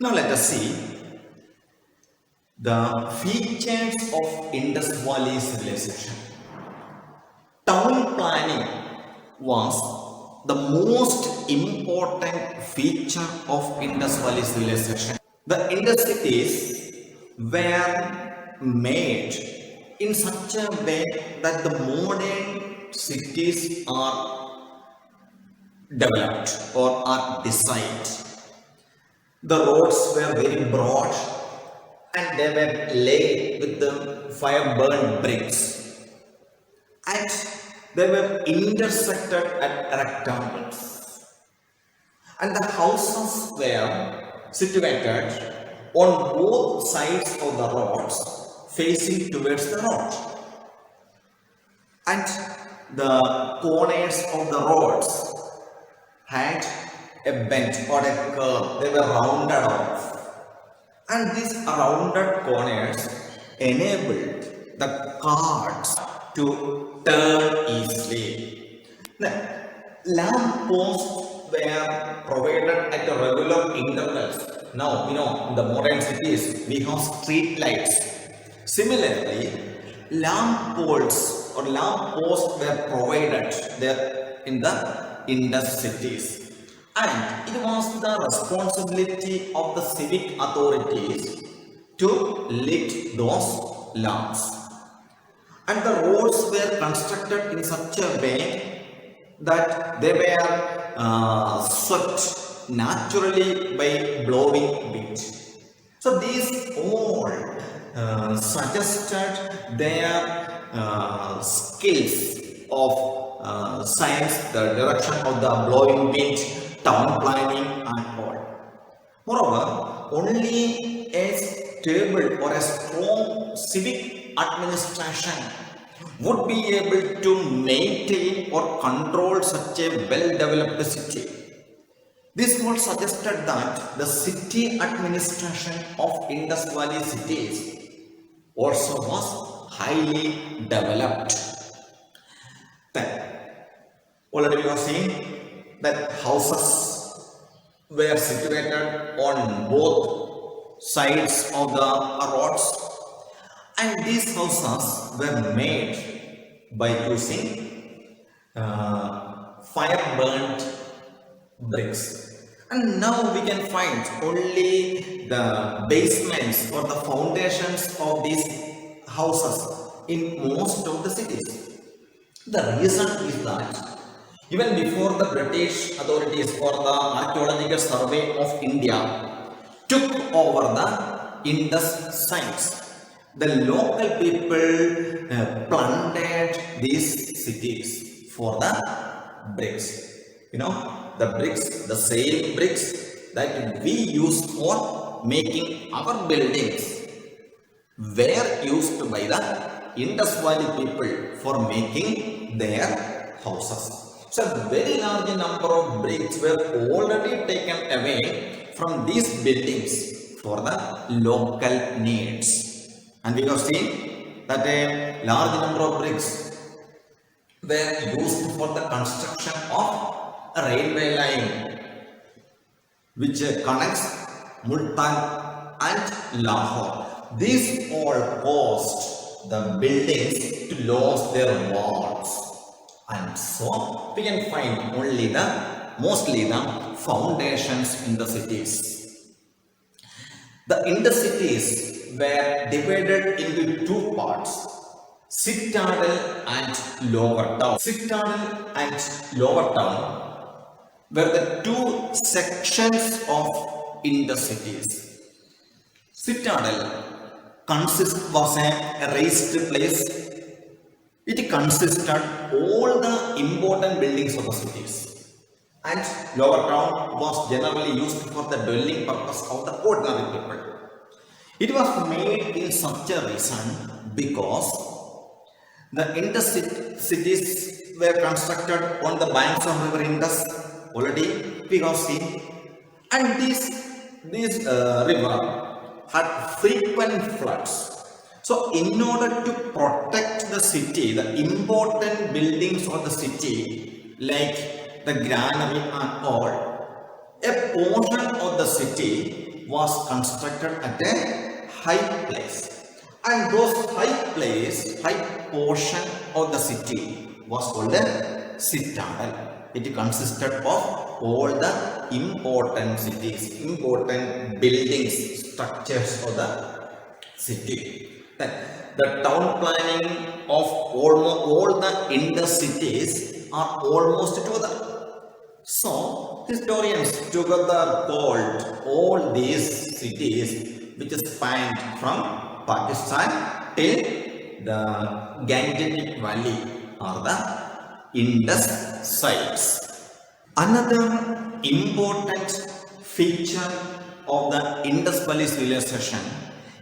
Now let us see the features of Indus Valley civilization. Town planning was the most important feature of Indus Valley civilization. The Indus cities were made in such a way that the modern cities are developed or are designed. The roads were very broad and they were laid with the fire burned bricks, and they were intersected at rectangles, and the houses were situated on both sides of the roads facing towards the road, and the corners of the roads had a bend or a curve. They were rounded off, and these rounded corners enabled the carts to turn easily. Now, lamp posts were provided at regular intervals. Now, in the modern cities, we have street lights. Similarly, lamp poles or lamp posts were provided there in the Indus cities. And it was the responsibility of the civic authorities to lit those lamps. And the roads were constructed in such a way that they were swept naturally by blowing wind. So these all suggested their skills of science, the direction of the blowing wind, town planning and all. Moreover, only a stable or a strong civic administration would be able to maintain or control such a well-developed city. This was suggested that the city administration of Indus Valley cities also was highly developed. Then, already we have seen that houses were situated on both sides of the roads, and these houses were made by using fire burnt bricks. And now we can find only the basements or the foundations of these houses in most of the cities. The reason is that even before the British authorities or the Archaeological Survey of India took over the Indus sites, the local people planted these cities for the bricks. The bricks, the same bricks that we use for making our buildings were used by the Indus Valley people for making their houses. So a very large number of bricks were already taken away from these buildings for the local needs. And we have seen that a large number of bricks were used for the construction of a railway line which connects Multan and Lahore. These all caused the buildings to lose their walls. And so we can find mostly the foundations in the cities. The Indus cities were divided into two parts, Citadel and Lower Town. Citadel and Lower Town were the two sections of Indus cities. Citadel was a raised place. It consisted all the important buildings of the cities, and Lower Town was generally used for the dwelling purpose of the ordinary people. It was made in such a reason because the Indus cities were constructed on the banks of river Indus. Already we have seen, and this river had frequent floods. So in order to protect the city, the important buildings of the city like the granary and all, a portion of the city was constructed at a high place, and those high portion of the city was called a citadel. It consisted of all the important cities, important buildings, structures of the city. The town planning of almost all the intercities are almost together. So historians together called all these cities which spanned from Pakistan till the Gangetic Valley are the Indus sites. Another important feature of the Indus Valley civilization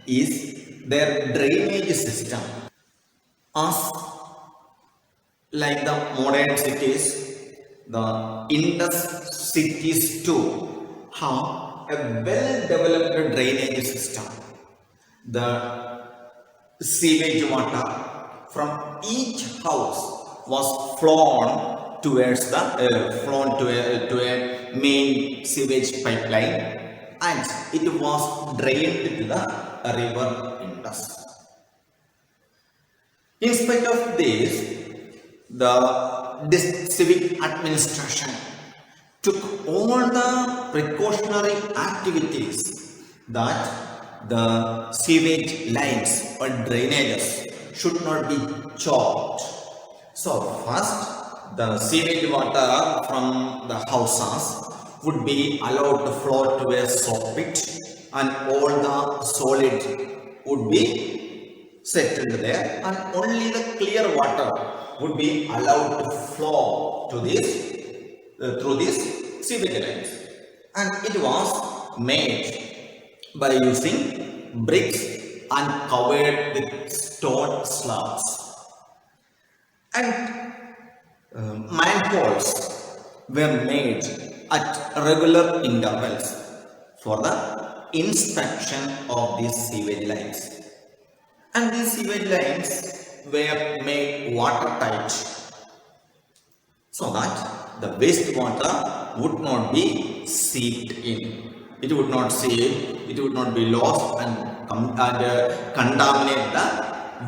is their drainage system. As like the modern cities, the Indus cities too have a well-developed drainage system. The sewage water from each house was flown towards the to a main sewage pipeline, and it was drained to the river Indus. In spite of this, this civic administration took all the precautionary activities that the sewage lines or drainages should not be chopped. So first, the sewage water from the houses would be allowed to flow to a soak pit, and all the solid would be settled there, and only the clear water would be allowed to flow to this through these sewage lines, and it was made by using bricks and covered with stone slabs. And manholes were made at regular intervals for the inspection of these sewage lines. And these sewage lines were made watertight so that the wastewater would not be seeped in. It would not seep, it would not be lost and contaminate the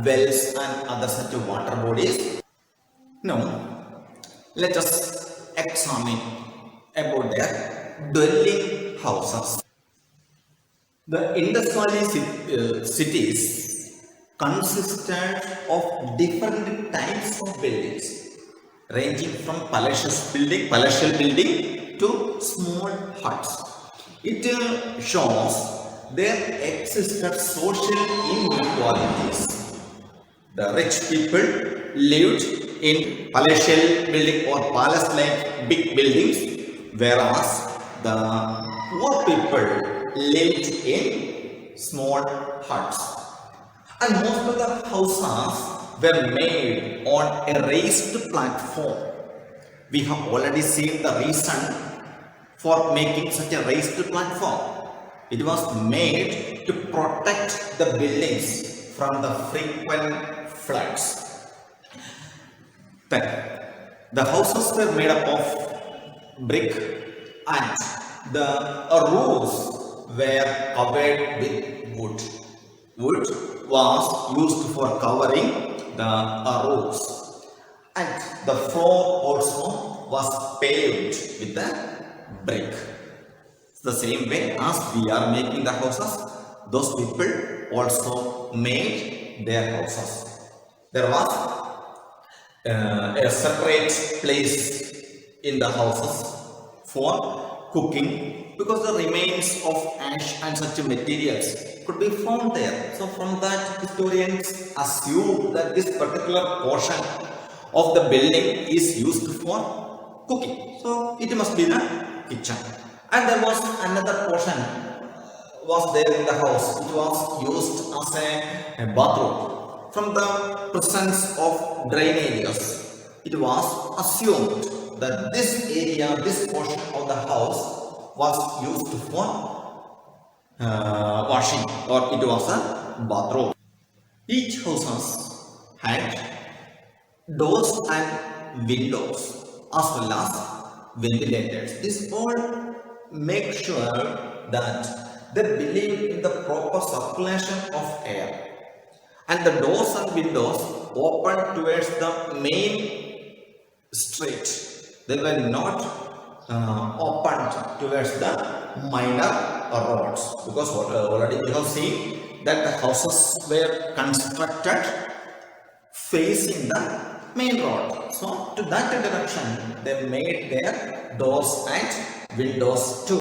wells and other such water bodies. Now, let us examine about their dwelling houses. The Indus Valley cities consisted of different types of buildings, ranging from palatial building to small huts. It shows there existed social inequalities. The rich people lived in palatial building or palace-like big buildings, whereas the poor people lived in small huts. And most of the houses were made on a raised platform. We have already seen the reason for making such a raised platform. It was made to protect the buildings from the frequent floods. Then, the houses were made up of brick, and the roofs were covered with wood. Wood was used for covering the roofs, and the floor also was paved with the brick. The same way as we are making the houses, those people also made their houses. There was a separate place in the houses for cooking, because the remains of ash and such materials could be found there. So from that, historians assume that this particular portion of the building is used for cooking. So it must be the kitchen. And there was another portion was there in the house. It was used as a bathroom. From the presence of drainages, it was assumed that this area, this portion of the house was used for washing, or it was a bathroom. Each house had doors and windows as well as ventilators. This all make sure that they believed in the proper circulation of air, and the doors and windows opened towards the main street. They were not opened towards the minor roads, because already we have seen that the houses were constructed facing the main road. So to that direction they made their doors and windows too.